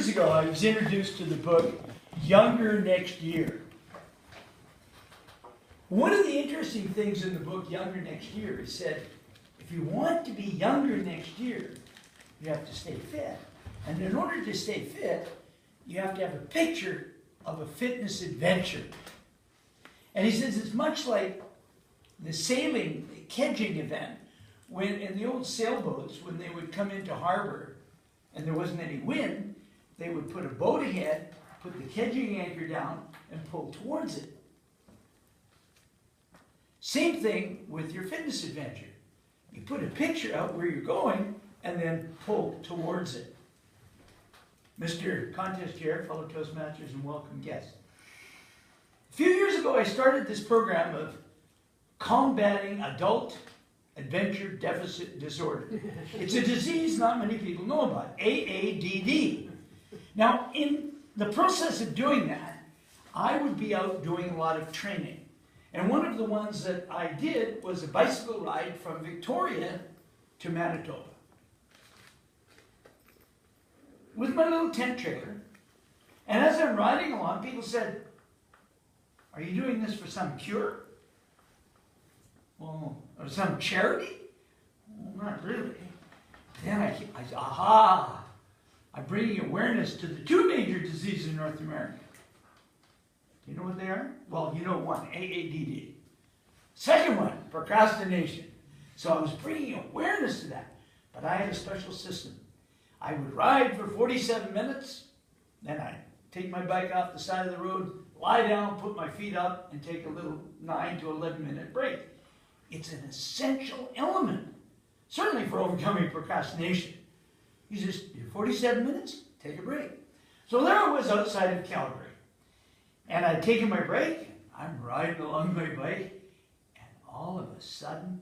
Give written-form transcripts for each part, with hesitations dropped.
years ago, I was introduced to the book Younger Next Year. One of the interesting things in the book Younger Next Year is said, if you want to be younger next year, you have to stay fit. And in order to stay fit, you have to have a picture of a fitness adventure. And he says it's much like the sailing, the kedging event, when in the old sailboats, when they would come into harbor and there wasn't any wind, they would put a boat ahead, put the kedging anchor down, and pull towards it. Same thing with your fitness adventure. You put a picture out where you're going and then pull towards it. Mr. Contest Chair, fellow Toastmasters, and welcome guests. A few years ago, I started this program of combating adult adventure deficit disorder. It's a disease not many people know about, AADD. Now, in the process of doing that, I would be out doing a lot of training. And one of the ones that I did was a bicycle ride from Victoria to Manitoba. With my little tent trailer. And as I'm riding along, people said, "Are you doing this for some cure? Well, or some charity?" Well, not really. Then I said, aha! I'm bringing awareness to the two major diseases in North America. Do you know what they are? Well, you know one, AADD. Second one, procrastination. So I was bringing awareness to that. But I had a special system. I would ride for 47 minutes, then I'd take my bike off the side of the road, lie down, put my feet up, and take a little 9 to 11 minute break. It's an essential element, certainly for overcoming procrastination. You just do 47 minutes, take a break. So there I was outside of Calgary. And I'd taken my break, I'm riding along my bike, and all of a sudden,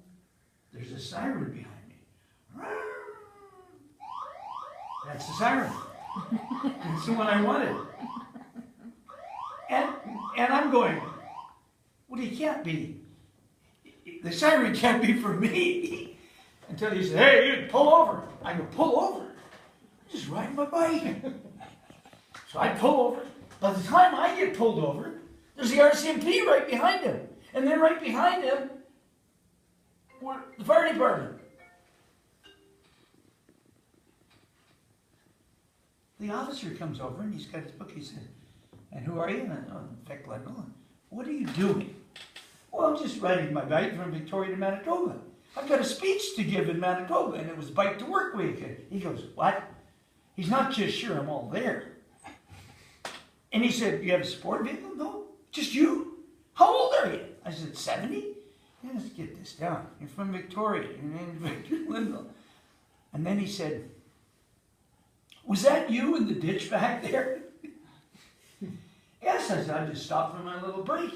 there's a siren behind me. That's the siren. It's the one I wanted. And I'm going, well, he can't be. The siren can't be for me. Until he said, "Hey, you pull over." I go, "Pull over?" I'm just riding my bike. So I pull over. By the time I get pulled over, there's the RCMP right behind him. And then right behind him, the fire department. The officer comes over and he's got his book. He said, "And who are you?" And I said, "In fact, I know. What are you doing?" "Well, I'm just riding my bike from Victoria to Manitoba. I've got a speech to give in Manitoba, and it was Bike to Work Week." He goes, "What?" He's not just sure I'm all there. And he said, "You have a support vehicle?" "No, just you." "How old are you?" I said, 70. "Yeah, let's get this down. You're from Victoria, and then Victor Linville." And then he said, "Was that you in the ditch back there?" "Yes," I said, "I just stopped for my little break.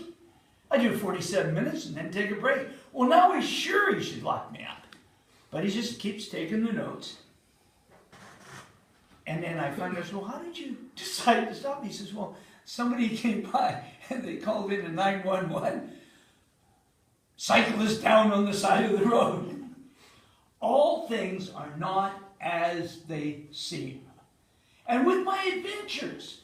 I do 47 minutes and then take a break." Well, now he's sure he should lock me up. But he just keeps taking the notes. And then I find out, "Well, how did you decide to stop me?" He says, "Well, somebody came by and they called in a 911. Cyclist down on the side of the road." All things are not as they seem. And with my adventures,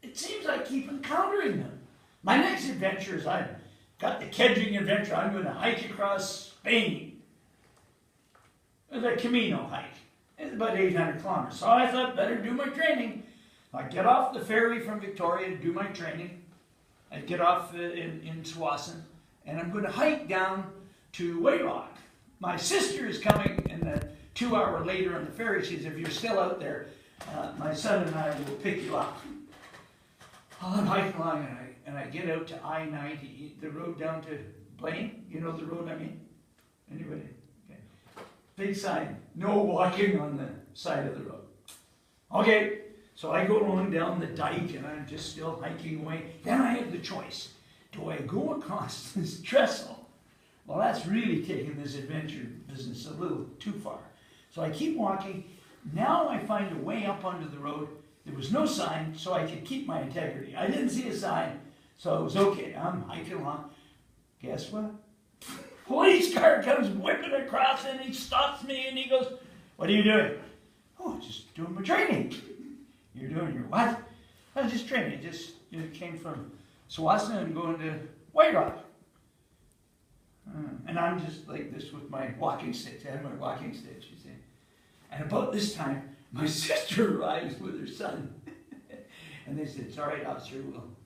it seems I keep encountering them. My next adventure is I've got the kedging adventure. I'm going to hike across Spain. The Camino hike. It's about 800 kilometers. So I thought, better do my training. I get off the ferry from Victoria to do my training. I get off in Tsawwassen, and I'm going to hike down to Wayrock. My sister is coming, and 2 hours later on the ferry, she says, "If you're still out there, my son and I will pick you up." I'm hiking along, and I get out to I-90, the road down to Blaine. You know the road I mean? Anybody? Okay. Big sign, "No walking on the side of the road." Okay, so I go along down the dike, and I'm just still hiking away. Then I have the choice. Do I go across this trestle? Well, that's really taking this adventure business a little too far. So I keep walking. Now I find a way up onto the road. There was no sign, so I could keep my integrity. I didn't see a sign, so it was okay. I'm hiking along. Guess what? Police car comes whipping across, and he stops me, and he goes, "What are you doing?" "Oh, just doing my training." You're doing your what? I was just training. Just came from Swasna and going to White Rock. And I'm just like this with my walking sticks. I had my walking sticks, you see. And about this time, my sister arrives with her son. And they said, it's all right, officer,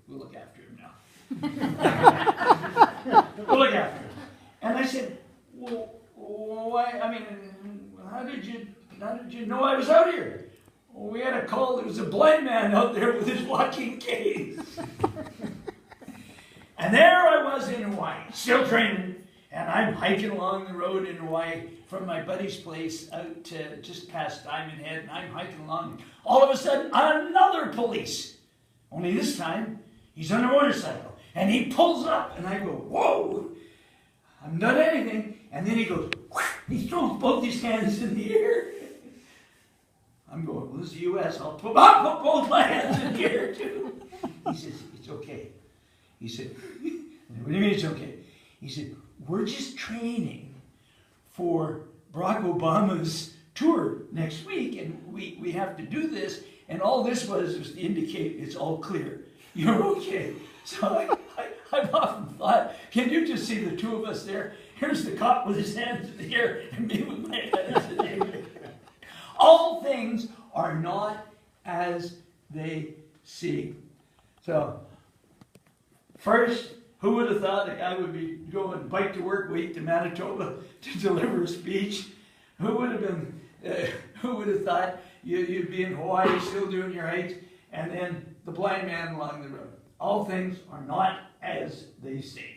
we'll look after him now. We'll look after him. And I said, well, why, I mean, how did you know I was out here? Well, we had a call, there was a blind man out there with his walking cane. And there I was in Hawaii, still training, and I'm hiking along the road in Hawaii from my buddy's place out to just past Diamond Head, and I'm hiking along, and all of a sudden, another police. Only this time, he's on a motorcycle, and he pulls up, and I go, whoa, I'm not anything, and then he goes, whoosh, he throws both his hands in the air. I'm going, well, this is the U.S., I'll put both my hands in the air, too. He says, it's okay. He said, what do you mean it's okay? He said, we're just training for Barack Obama's tour next week, and we have to do this, and all this was to indicate it's all clear. You're okay. So I've often thought, can you just see the two of us there? Here's the cop with his hands in the air, and me with my hands in the air. All things are not as they seem. So, first, who would have thought that I would be going bike to work week to Manitoba to deliver a speech? Who would have thought you'd be in Hawaii still doing your hikes, and then the blind man along the road? All things are not as they seem.